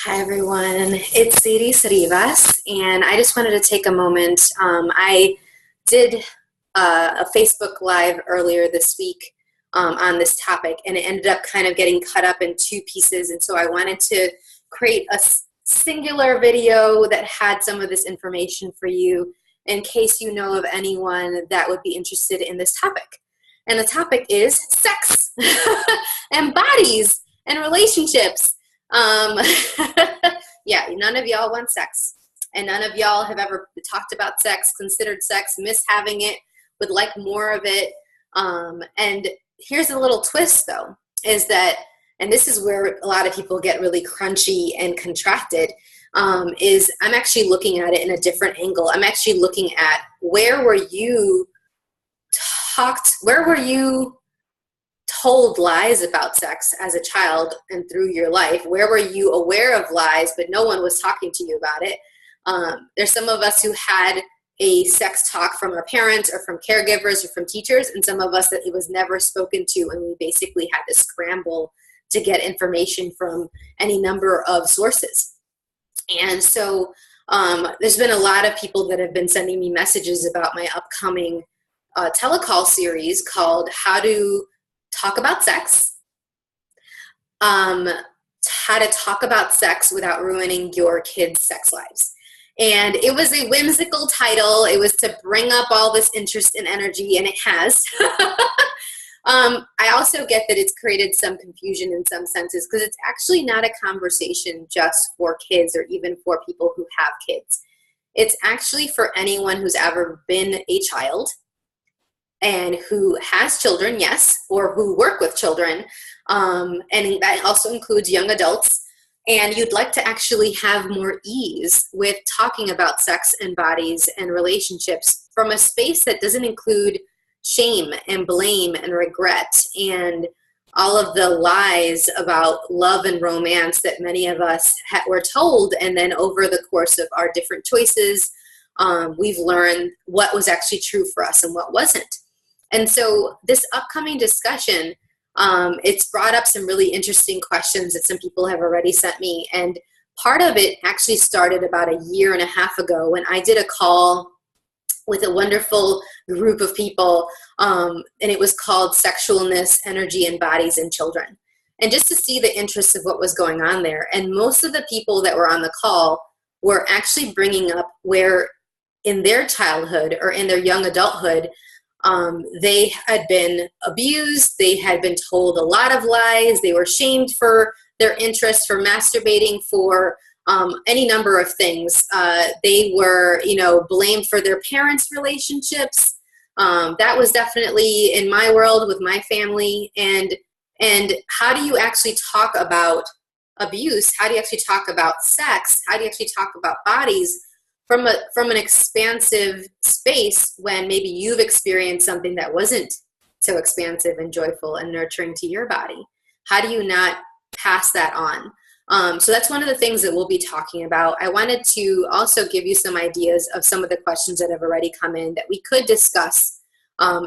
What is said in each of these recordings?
Hi everyone, it's Siris Rivas, and I just wanted to take a moment. I did a Facebook Live earlier this week on this topic, and it ended up kind of getting cut up in two pieces, and so I wanted to create a singular video that had some of this information for you in case you know of anyone that would be interested in this topic. And the topic is sex and bodies and relationships. Yeah, none of y'all want sex, and none of y'all have ever talked about sex, considered sex, miss having it, would like more of it. And here's a little twist though, is that, and this is where a lot of people get really crunchy and contracted, is I'm actually looking at it in a different angle. I'm actually looking at where were you told lies about sex as a child and through your life? Where were you aware of lies, but no one was talking to you about it? There's some of us who had a sex talk from our parents or from caregivers or from teachers, and some of us that it was never spoken to, and we basically had to scramble to get information from any number of sources. And so there's been a lot of people that have been sending me messages about my upcoming telecall series called How to Talk About Sex, how to talk about sex without ruining your kids' sex lives. And it was a whimsical title. It was to bring up all this interest and energy, and it has. I also get that it's created some confusion in some senses, because it's actually not a conversation just for kids or even for people who have kids. It's actually for anyone who's ever been a child and who has children, yes, or who work with children, and that also includes young adults, and you'd like to actually have more ease with talking about sex and bodies and relationships from a space that doesn't include shame and blame and regret and all of the lies about love and romance that many of us were told, and then over the course of our different choices, we've learned what was actually true for us and what wasn't. And so this upcoming discussion, it's brought up some really interesting questions that some people have already sent me. And part of it actually started about a year and a half ago when I did a call with a wonderful group of people, and it was called Sexualness, Energy, and Bodies in Children. And just to see the interest of what was going on there. And most of the people that were on the call were actually bringing up where in their childhood or in their young adulthood, they had been abused, they had been told a lot of lies, they were shamed for their interest, for masturbating, for any number of things. They were, blamed for their parents' relationships. That was definitely in my world with my family. And how do you actually talk about abuse? How do you actually talk about sex? How do you actually talk about bodies from an expansive space when maybe you've experienced something that wasn't so expansive and joyful and nurturing to your body? How do you not pass that on? So that's one of the things that we'll be talking about. I wanted to also give you some ideas of some of the questions that have already come in that we could discuss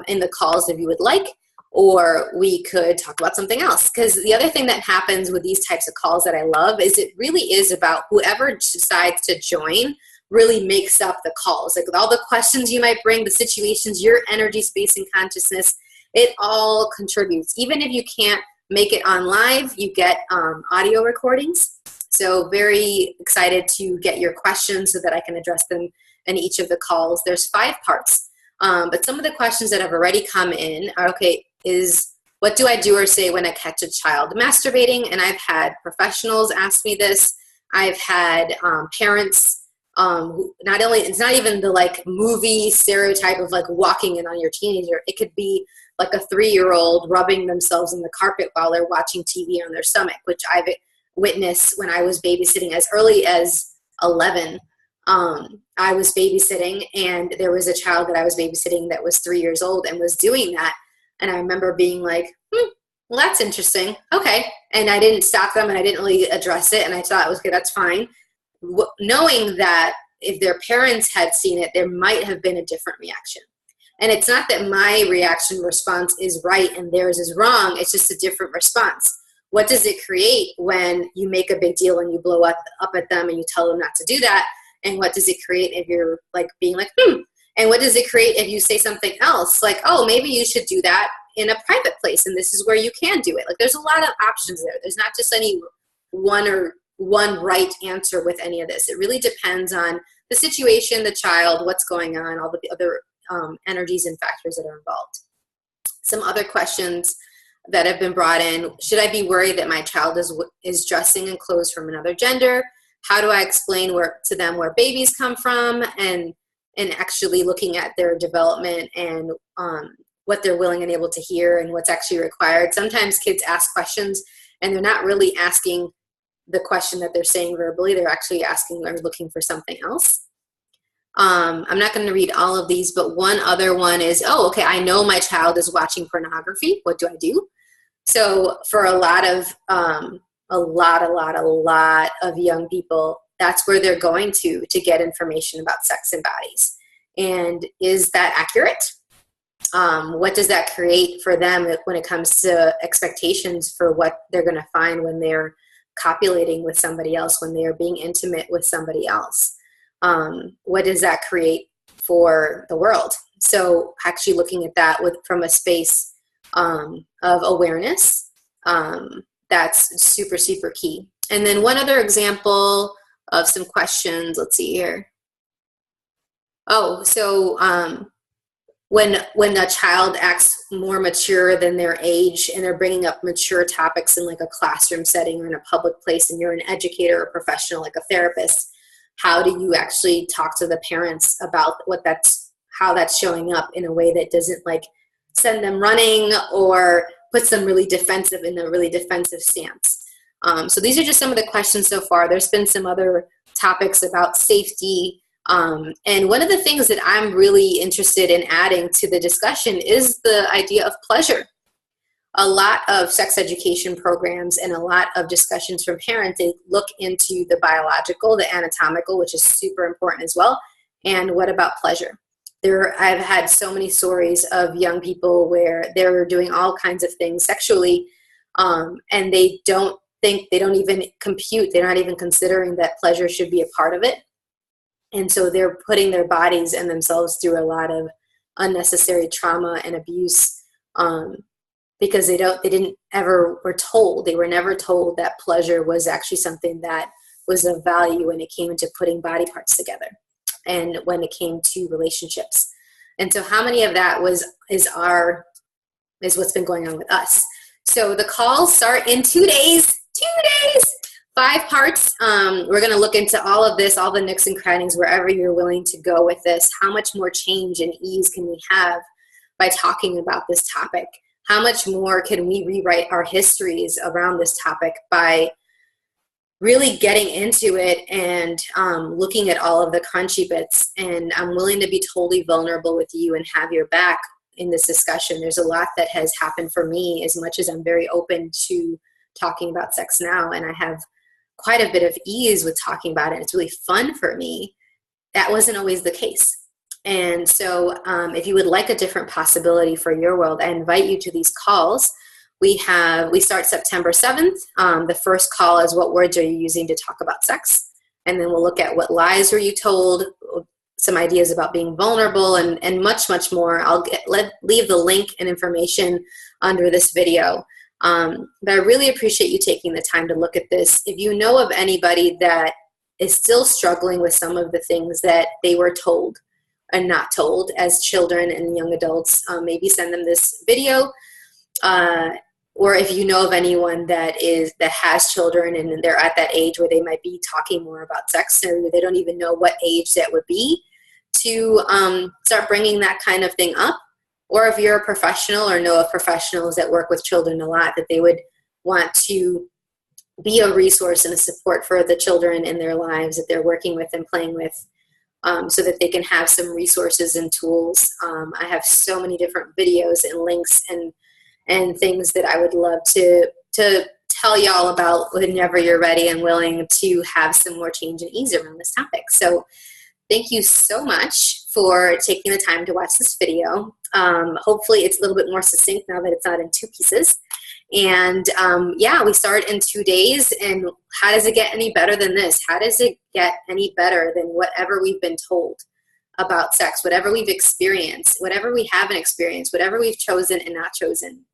in the calls if you would like, or we could talk about something else. Because the other thing that happens with these types of calls that I love is it really is about whoever decides to join really makes up the calls. Like with all the questions you might bring, the situations, your energy, space, and consciousness, it all contributes. Even if you can't make it on live, you get audio recordings. So very excited to get your questions so that I can address them in each of the calls. There's 5 parts. But some of the questions that have already come in are, okay, is what do I do or say when I catch a child masturbating? And I've had professionals ask me this. I've had parents who not only, it's not even the like movie stereotype of like walking in on your teenager. It could be like a 3-year-old rubbing themselves in the carpet while they're watching TV on their stomach, which I've witnessed when I was babysitting as early as 11. I was babysitting, and there was a child that I was babysitting that was 3 years old and was doing that. And I remember being like, well, that's interesting. Okay. And I didn't stop them, and I didn't really address it. And I thought, okay, that's fine. Knowing that if their parents had seen it, there might have been a different reaction. And it's not that my reaction response is right and theirs is wrong. It's just a different response. what does it create when you make a big deal and you blow up at them and you tell them not to do that? And what does it create if you're like being like, And what does it create if you say something else? Like, oh, maybe you should do that in a private place, and this is where you can do it. Like, there's a lot of options there. There's not just any one right answer with any of this. It really depends on the situation, the child, what's going on, all the other energies and factors that are involved. Some other questions that have been brought in: should I be worried that my child is dressing in clothes from another gender? How do I explain to them where babies come from, and actually looking at their development and what they're willing and able to hear and what's actually required. Sometimes kids ask questions and they're not really asking the question that they're saying verbally. They're actually asking or looking for something else. I'm not going to read all of these, but one other one is, oh, okay, I know my child is watching pornography. What do I do? So for a lot of young people, that's where they're going to get information about sex and bodies. And is that accurate? What does that create for them when it comes to expectations for what they're going to find when they're copulating with somebody else, when they're being intimate with somebody else? What does that create for the world? So actually looking at that from a space of awareness, that's super, super key. And then one other example of some questions, let's see here. Oh, so when a child acts more mature than their age and they're bringing up mature topics in like a classroom setting or in a public place, and you're an educator or professional like a therapist, how do you actually talk to the parents about how that's showing up in a way that doesn't like send them running or puts them really defensive in a really defensive stance? So these are just some of the questions so far. There's been some other topics about safety. And one of the things that I'm really interested in adding to the discussion is the idea of pleasure. A lot of sex education programs and a lot of discussions from parents, they look into the biological, the anatomical, which is super important as well. And what about pleasure? I've had so many stories of young people where they're doing all kinds of things sexually, and they don't even compute, they're not even considering that pleasure should be a part of it. And so they're putting their bodies and themselves through a lot of unnecessary trauma and abuse because they were never told that pleasure was actually something that was of value when it came to putting body parts together and when it came to relationships. And so how many of that is what's been going on with us? So the calls start in 2 days. 5 parts. We're going to look into all of this, all the nooks and crannies, wherever you're willing to go with this. How much more change and ease can we have by talking about this topic? How much more can we rewrite our histories around this topic by really getting into it and looking at all of the crunchy bits? And I'm willing to be totally vulnerable with you and have your back in this discussion. There's a lot that has happened for me, as much as I'm very open to talking about sex now, and I have quite a bit of ease with talking about it. It's really fun for me. That wasn't always the case. And so if you would like a different possibility for your world, I invite you to these calls. We start September 7th. The first call is what words are you using to talk about sex? And then we'll look at what lies were you told, some ideas about being vulnerable, and much, much more. I'll leave the link and information under this video. But I really appreciate you taking the time to look at this. If you know of anybody that is still struggling with some of the things that they were told and not told as children and young adults, maybe send them this video. Or if you know of anyone that has children and they're at that age where they might be talking more about sex, or they don't even know what age that would be, to start bringing that kind of thing up. Or if you're a professional or know of professionals that work with children a lot, that they would want to be a resource and a support for the children in their lives that they're working with and playing with, so that they can have some resources and tools. I have so many different videos and links and things that I would love to tell y'all about whenever you're ready and willing to have some more change and ease around this topic. So thank you so much for taking the time to watch this video. Hopefully it's a little bit more succinct now that it's not in 2 pieces. And yeah, we start in 2 days. And how does it get any better than this? How does it get any better than whatever we've been told about sex, whatever we've experienced, whatever we haven't experienced, whatever we've chosen and not chosen?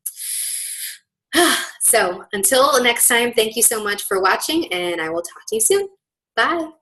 So until next time, thank you so much for watching, and I will talk to you soon. Bye.